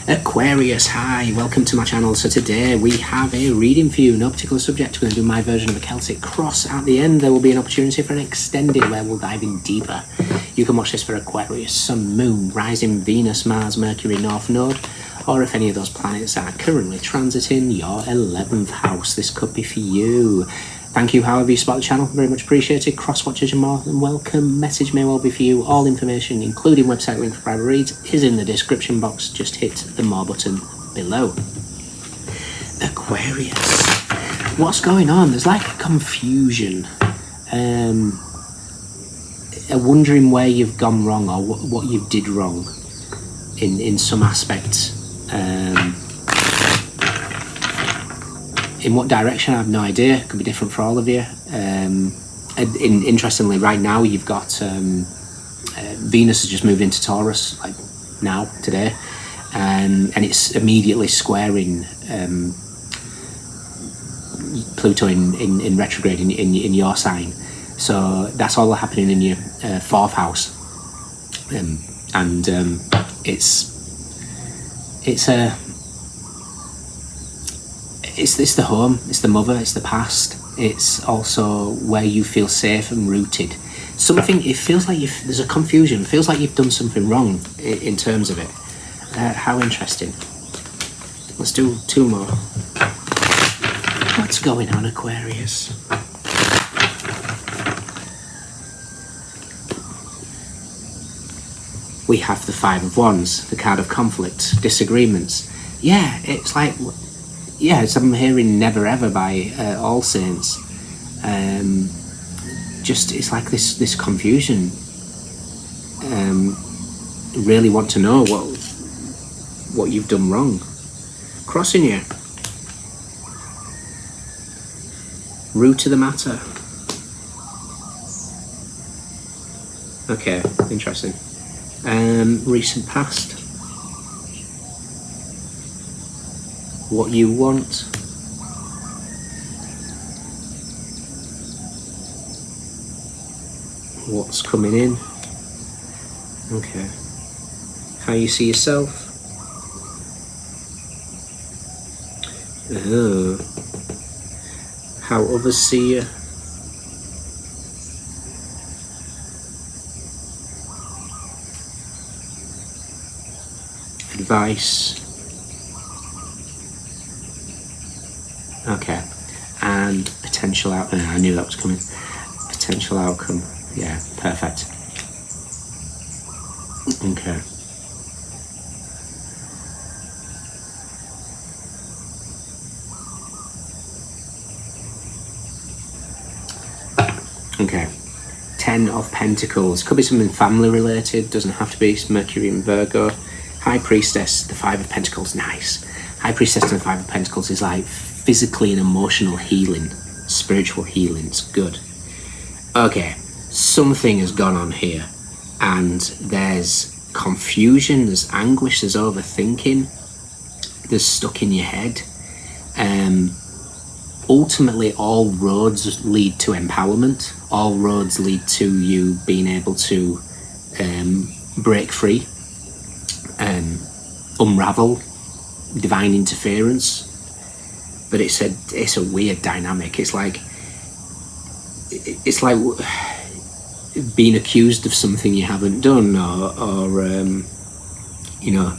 Aquarius, hi, welcome to my channel. So today we have a reading for you, no particular subject. We're going to do my version of a Celtic cross. At the end there will be an opportunity for an extended where we'll dive in deeper. You can watch this for Aquarius, Sun, Moon, Rising, Venus, Mars, Mercury, North Node, or if any of those planets are currently transiting your 11th house, this could be for you. Thank you, however you support the channel, very much appreciated. Cross watchers are more than welcome. Message may well be for you. All information, including website link for private reads, is in the description box. Just hit the more button below. Aquarius. What's going on? There's like a confusion. Wondering where you've gone wrong or what you did wrong in some aspects. In what direction, I have no idea. It could be different for all of you. Interestingly, right now you've got Venus has just moved into Taurus, like now, today, and it's immediately squaring Pluto in retrograde in your sign. So that's all happening in your 4th house, it's the home, it's the mother, it's the past. It's also where you feel safe and rooted. Something, it feels like there's a confusion. It feels like you've done something wrong in terms of it. How interesting. Let's do 2 more. What's going on, Aquarius? We have the 5 of Wands, the card of conflict, disagreements. Yeah, it's like... Yes, I'm hearing Never Ever by All Saints. Just, it's like this confusion. Really want to know what you've done wrong. Crossing you. Root of the matter. Okay, interesting. Recent past. What you want. What's coming in. Okay. How you see yourself. Oh. How others see you. Advice. Okay, and potential outcome. I knew that was coming. Potential outcome. Yeah, perfect. Okay. Okay. 10 of Pentacles. Could be something family related. Doesn't have to be. It's Mercury and Virgo. High Priestess. The 5 of Pentacles. Nice. High Priestess and the 5 of Pentacles is like physically and emotional healing, spiritual healing. It's good. Okay, something has gone on here, and there's confusion, there's anguish, there's overthinking, there's stuck in your head. Ultimately, all roads lead to empowerment. All roads lead to you being able to break free, unravel divine interference. But it's a weird dynamic. It's like being accused of something you haven't done, or you know,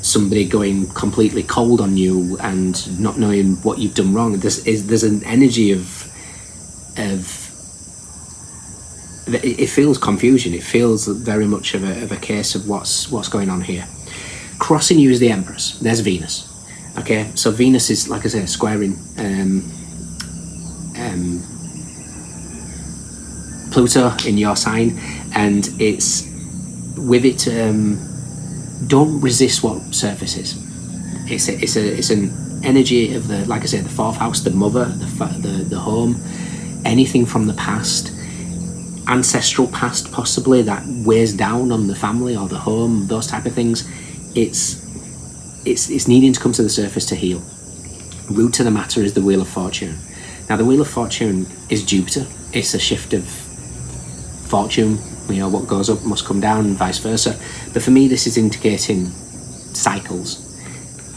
somebody going completely cold on you and not knowing what you've done wrong. There's an energy of it feels confusion. It feels very much of a case of what's going on here. Crossing you is the Empress. There's Venus. Okay, so Venus is, like I say, squaring Pluto in your sign, and it's with it. Don't resist what surfaces. It's an energy of the, like I say, the 4th house, the mother, the home, anything from the past, ancestral past possibly, that weighs down on the family or the home, those type of things. It's needing to come to the surface to heal. Root to the matter is the Wheel of Fortune. Now the Wheel of Fortune is Jupiter. It's a shift of fortune. You know, what goes up must come down and vice versa. But for me, this is indicating cycles.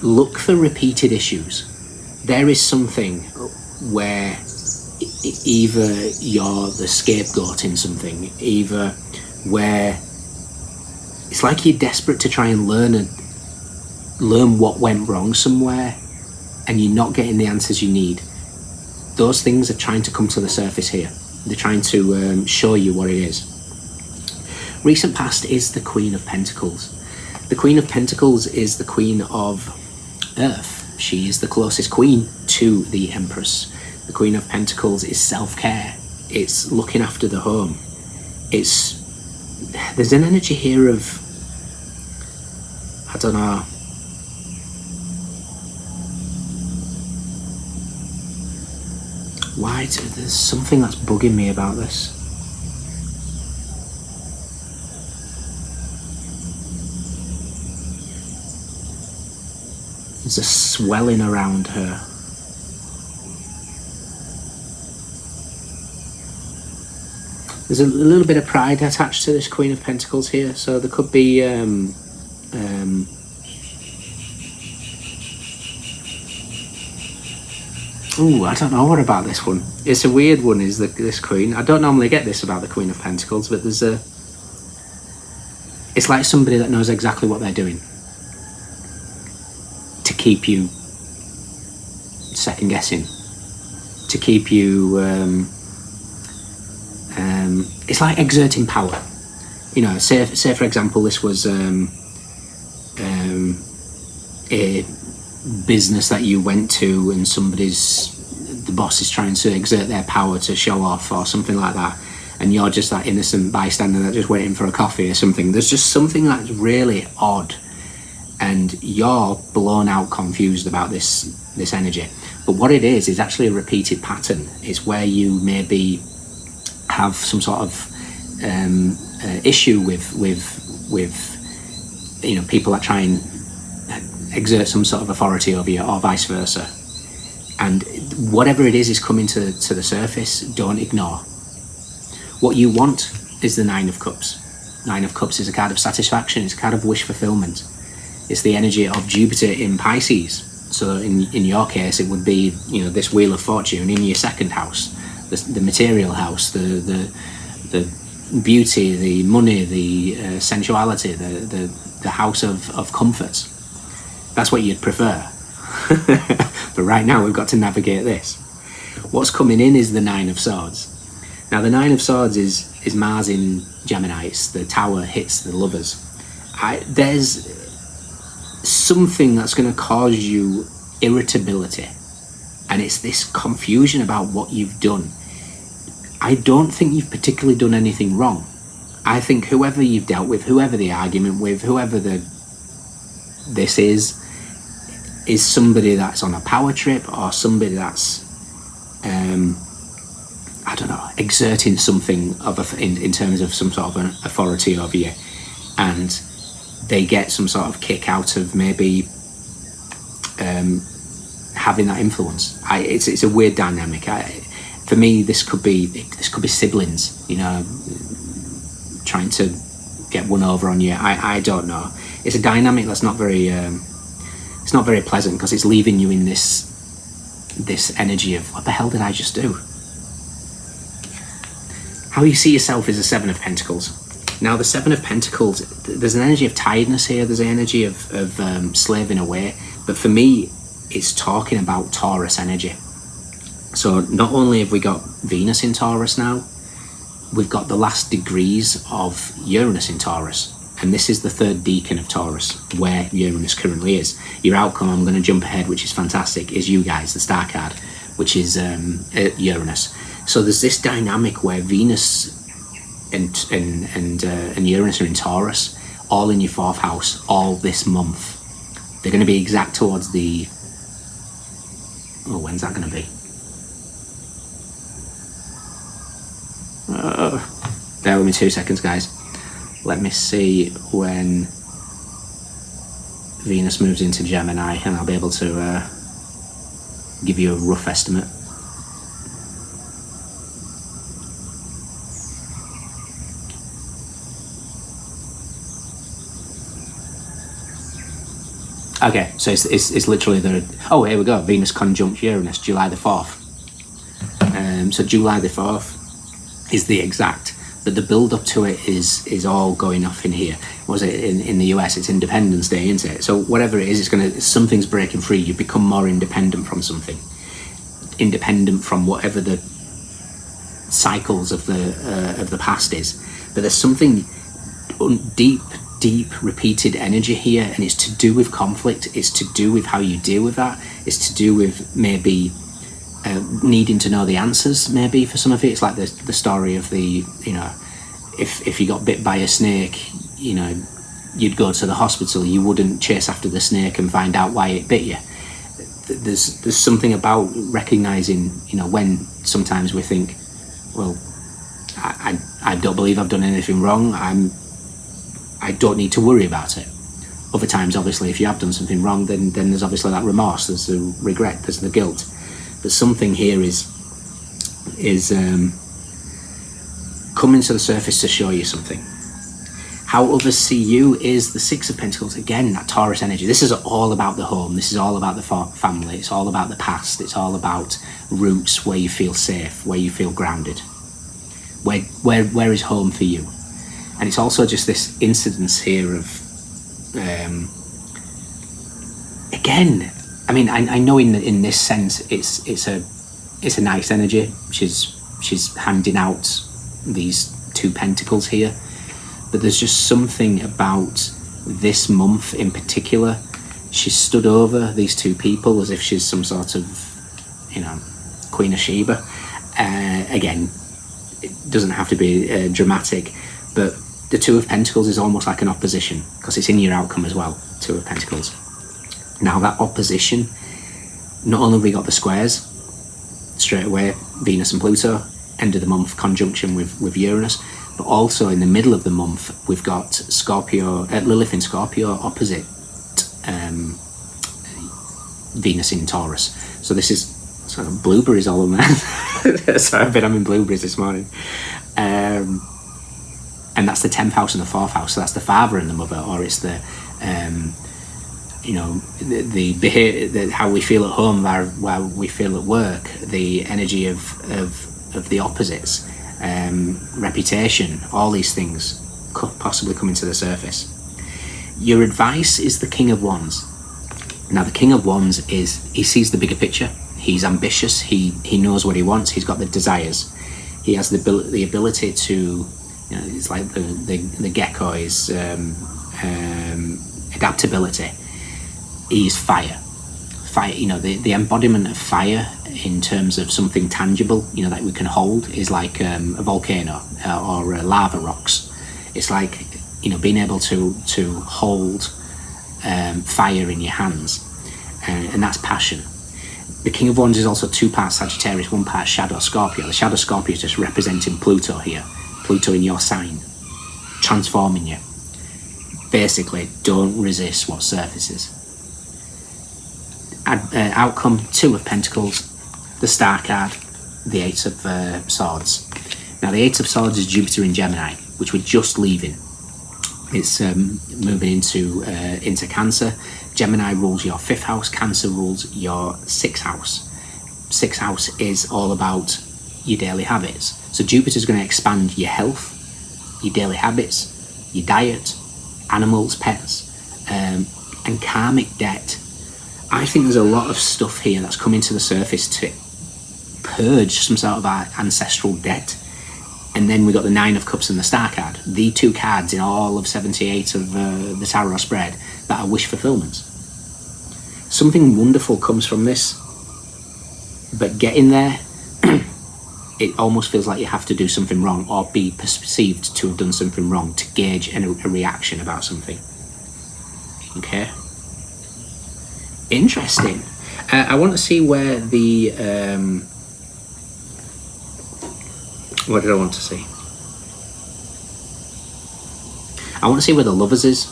look for repeated issues. There is something where either you're the scapegoat in something, either where it's like you're desperate to try and learn what went wrong somewhere, and you're not getting the answers you need. Those things are trying to come to the surface here. They're trying to show you what it is. Recent past is the Queen of Pentacles. The Queen of Pentacles is the Queen of Earth. She is the closest queen to the Empress. The Queen of Pentacles is self-care. It's looking after the home. There's an energy here of, I don't know, why there's something that's bugging me about this. There's a swelling around her. There's a little bit of pride attached to this Queen of Pentacles here, so there could be ooh, I don't know what about this one. It's a weird one, is this Queen. I don't normally get this about the Queen of Pentacles, but it's like somebody that knows exactly what they're doing to keep you second guessing, to keep you it's like exerting power. You know, say for example this was a business that you went to and the boss is trying to exert their power to show off or something like that, and you're just that innocent bystander that just waiting for a coffee or something. There's just something that's really odd, and you're blown out confused about this energy. But what it is actually a repeated pattern. It's where you maybe have some sort of issue with you know, people that try and exert some sort of authority over you, or vice versa. And whatever it is coming to the surface, don't ignore. What you want is the Nine of Cups. Nine of Cups is a card of satisfaction. It's a card of wish fulfillment. It's the energy of Jupiter in Pisces. So in your case, it would be, you know, this Wheel of Fortune in your second house, the material house, the beauty, the money, the sensuality, the house of comfort. That's what you'd prefer. But right now we've got to navigate this. What's coming in is the Nine of Swords. Now the Nine of Swords is Mars in Gemini. It's the tower hits the lovers. There's something that's going to cause you irritability, and it's this confusion about what you've done. I don't think you've particularly done anything wrong. I think whoever you've dealt with, whoever the argument with, whoever this is somebody that's on a power trip, or somebody that's I don't know, exerting something in terms of some sort of an authority over you, and they get some sort of kick out of maybe having that influence. It's a weird dynamic. For me, this could be siblings, you know, trying to get one over on you. I don't know. It's a dynamic that's not very it's not very pleasant, because it's leaving you in this energy of, what the hell did I just do? How you see yourself is the Seven of Pentacles. Now the Seven of Pentacles, there's an energy of tiredness here. There's an energy of slaving away. But for me, it's talking about Taurus energy. So not only have we got Venus in Taurus now, we've got the last degrees of Uranus in Taurus. And this is the third decan of Taurus, where Uranus currently is. Your outcome, I'm going to jump ahead, which is fantastic, is you guys, the star card, which is Uranus. So there's this dynamic where Venus and Uranus are in Taurus, all in your fourth house, all this month. They're going to be exact towards the... Oh, when's that going to be? Bear with me 2 seconds, guys. Let me see when Venus moves into Gemini, and I'll be able to give you a rough estimate. Okay, so it's literally oh, here we go. Venus conjunct Uranus, July the 4th. So July the 4th is the exact, but the build up to it is all going off in here. Was it in the US? It's Independence Day, isn't it? So whatever it is, something's breaking free. You become more independent from something, independent from whatever the cycles of the past is. But there's something deep repeated energy here, and it's to do with conflict. It's to do with how you deal with that. It's to do with maybe needing to know the answers. Maybe for some of it, it's like the story of the, if you got bit by a snake, you'd go to the hospital. You wouldn't chase after the snake and find out why it bit you. There's something about recognizing, when sometimes we think, well, I don't believe I've done anything wrong. I don't need to worry about it. Other times, obviously, if you have done something wrong, then there's obviously that remorse, there's the regret, there's the guilt. But something here is coming to the surface to show you something. How others see you is the Six of Pentacles. Again, that Taurus energy. This is all about the home. This is all about the family. It's all about the past. It's all about roots, where you feel safe, where you feel grounded. Where is home for you? And it's also just this incidence here of, again, I mean, I know in this sense it's a nice energy. She's handing out these two pentacles here, but there's just something about this month in particular. She's stood over these two people as if she's some sort of, Queen of Sheba. Again, it doesn't have to be dramatic, but the Two of Pentacles is almost like an opposition, because it's in your outcome as well. Two of Pentacles. Now that opposition, not only have we got the squares straight away, Venus and Pluto, end of the month conjunction with Uranus, but also in the middle of the month we've got Lilith in Scorpio opposite Venus in Taurus. So this is sort of blueberries all over there. So I've been having blueberries this morning. And that's the 10th house and the 4th house. So that's the father and the mother, or it's the the behavior, how we feel at home, how we feel at work, the energy of the opposites, reputation, all these things could possibly come into the surface. Your advice is the King of Wands. Now the King of Wands he sees the bigger picture. He's ambitious. He knows what he wants. He's got the desires. He has the ability to, it's like the gecko is adaptability. He's fire, the embodiment of fire in terms of something tangible, that we can hold, is like a volcano or lava rocks. It's like, being able to hold fire in your hands, and that's passion. The King of Wands is also 2 parts Sagittarius, 1 part Shadow Scorpio. The Shadow Scorpio is just representing Pluto here. Pluto in your sign, transforming you. Basically, don't resist what surfaces. Outcome, 2 of Pentacles, the Star card, the 8 of Swords. Now the 8 of Swords is Jupiter in Gemini, which we're just leaving. It's moving into Cancer. Gemini rules your 5th house, Cancer rules your 6th house. 6th house is all about your daily habits. So Jupiter's going to expand your health, your daily habits, your diet, animals, pets, and karmic debt. I think there's a lot of stuff here that's coming to the surface to purge some sort of our ancestral debt. And then we got the 9 of Cups and the Star card. The 2 cards in all of 78 of the tarot spread that are wish fulfillments. Something wonderful comes from this, but getting there, it almost feels like you have to do something wrong or be perceived to have done something wrong to gauge a reaction about something. Okay? Interesting. I want to see where the... what did I want to see? I want to see where the Lovers is.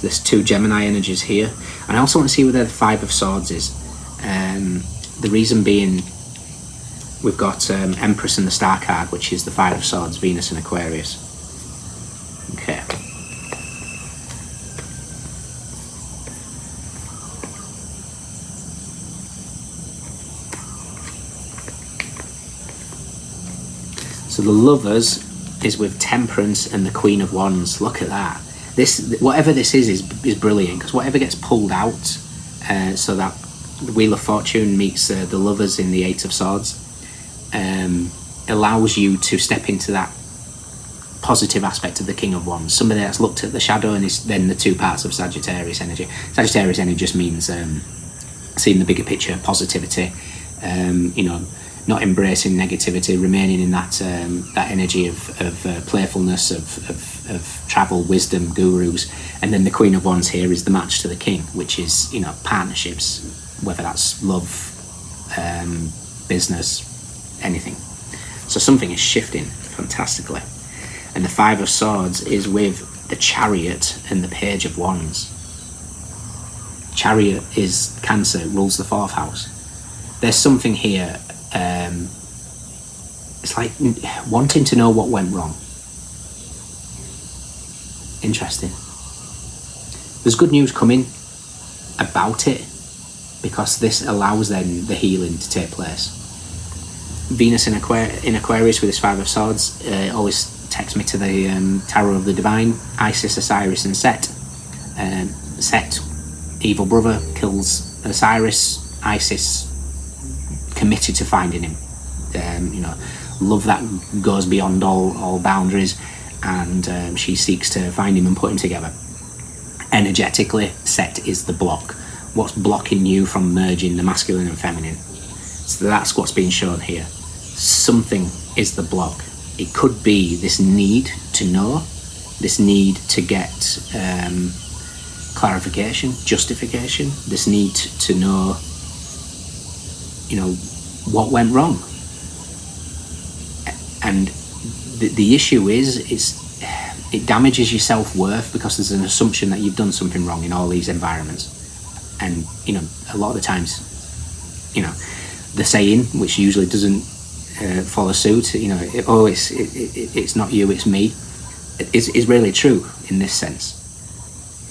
There's 2 Gemini energies here. And I also want to see where the 5 of Swords is. The reason being, we've got Empress and the Star card, which is the 5 of Swords, Venus and Aquarius. Okay. So the Lovers is with Temperance and the Queen of Wands. Look at that. This, whatever this is brilliant, because whatever gets pulled out, so that the Wheel of Fortune meets the Lovers in the Eight of Swords, allows you to step into that positive aspect of the King of Wands. Somebody that's looked at the shadow and is then the two parts of Sagittarius energy. Sagittarius energy just means seeing the bigger picture, positivity, not embracing negativity, remaining in that energy of playfulness, of travel, wisdom, gurus. And then the Queen of Wands here is the match to the King, which is, partnerships, whether that's love, business, anything. So something is shifting fantastically. And the Five of Swords is with the Chariot and the Page of Wands. Chariot is Cancer, rules the 4th house. There's something here, it's like wanting to know what went wrong. Interesting. There's good news coming about it, because this allows then the healing to take place. Venus in Aquarius with his Five of Swords always takes me to the Tower of the Divine, Isis, Osiris and Set. Set, evil brother, kills Osiris. Isis, committed to finding him. Love that goes beyond all boundaries, and she seeks to find him and put him together. Energetically, Set is the block. What's blocking you from merging the masculine and feminine? So that's what's being shown here. Something is the block. It could be this need to know, this need to get clarification, justification, this need to know, what went wrong. And the issue is it damages your self-worth, because there's an assumption that you've done something wrong in all these environments. And, a lot of the times, the saying, which usually doesn't follow suit, it's not you, it's me, is really true in this sense.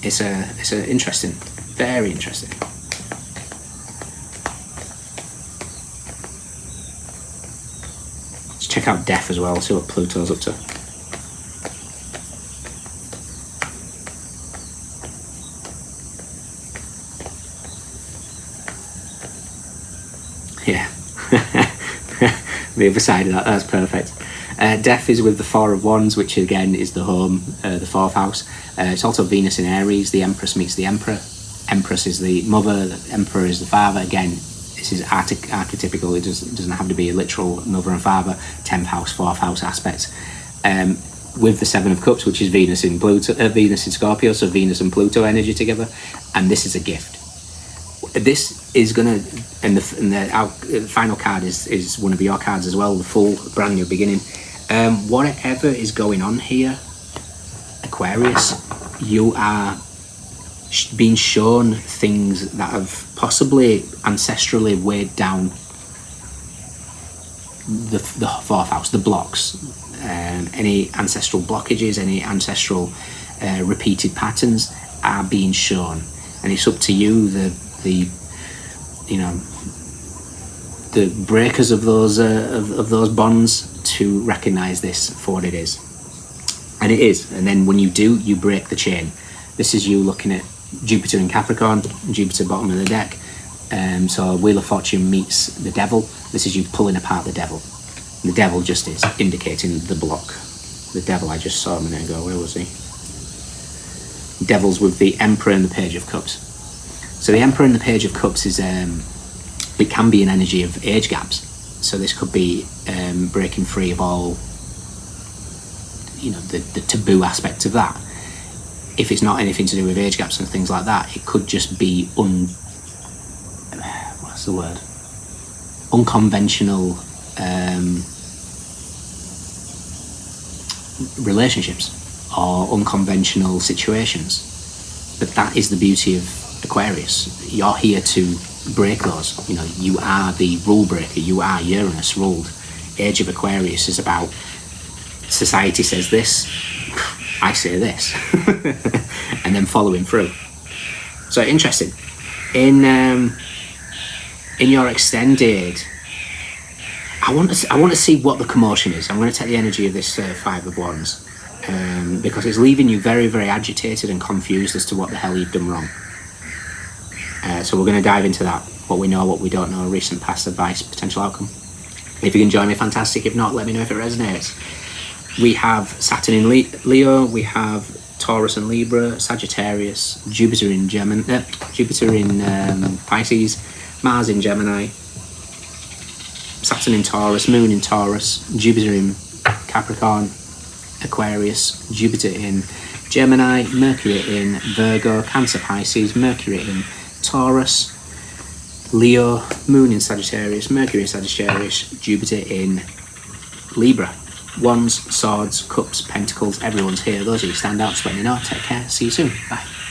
It's a interesting, very interesting. Let's check out Death as well, see what Pluto's up to. Yeah. The other side of that's perfect. Death is with the Four of Wands, which again is the home, the 4th house. It's also Venus in Aries. The Empress meets the Emperor. Empress is the mother, the Emperor is the father. Again, this is archetypical. It doesn't have to be a literal mother and father. 10th house, 4th house aspects. With the Seven of Cups, which is Venus in Scorpio, so Venus and Pluto energy together. And this is a gift. This is gonna, and the final card is one of your cards as well, the full brand new beginning. Whatever is going on here, Aquarius, you are being shown things that have possibly ancestrally weighed down the 4th house, the blocks, any ancestral blockages, any ancestral repeated patterns are being shown, and it's up to you, the breakers of those bonds, to recognize this for what it is. And it is. And then when you do, you break the chain. This is you looking at Jupiter in Capricorn, Jupiter bottom of the deck. So Wheel of Fortune meets the Devil. This is you pulling apart the Devil. The Devil just is indicating the block. The Devil I just saw a minute ago. Where was he? Devil's with the Emperor and the Page of Cups. So the Emperor and the Page of Cups is it can be an energy of age gaps. So this could be breaking free of all, the taboo aspect of that. If it's not anything to do with age gaps and things like that, it could just be unconventional relationships or unconventional situations. But that is the beauty of Aquarius. You're here to break those. You are the rule breaker. You are Uranus ruled. Age of Aquarius is about society says this, I say this, and then following through. So interesting. In your extended I want to see what the commotion is. I'm going to take the energy of this Five of Wands, because it's leaving you very, very agitated and confused as to what the hell you've done wrong. So we're going to dive into that. What we know, what we don't know, recent past advice, potential outcome. If you can join me, fantastic. If not, let me know if it resonates. We have Saturn in Leo. We have Taurus and Libra, Sagittarius, Jupiter in Pisces, Mars in Gemini, Saturn in Taurus, Moon in Taurus, Jupiter in Capricorn, Aquarius, Jupiter in Gemini, Mercury in Virgo, Cancer, Pisces, Mercury in Taurus, Leo, Moon in Sagittarius, Mercury in Sagittarius, Jupiter in Libra. Wands, Swords, Cups, Pentacles, everyone's here. Those of you stand out, just let me know. Take care. See you soon. Bye.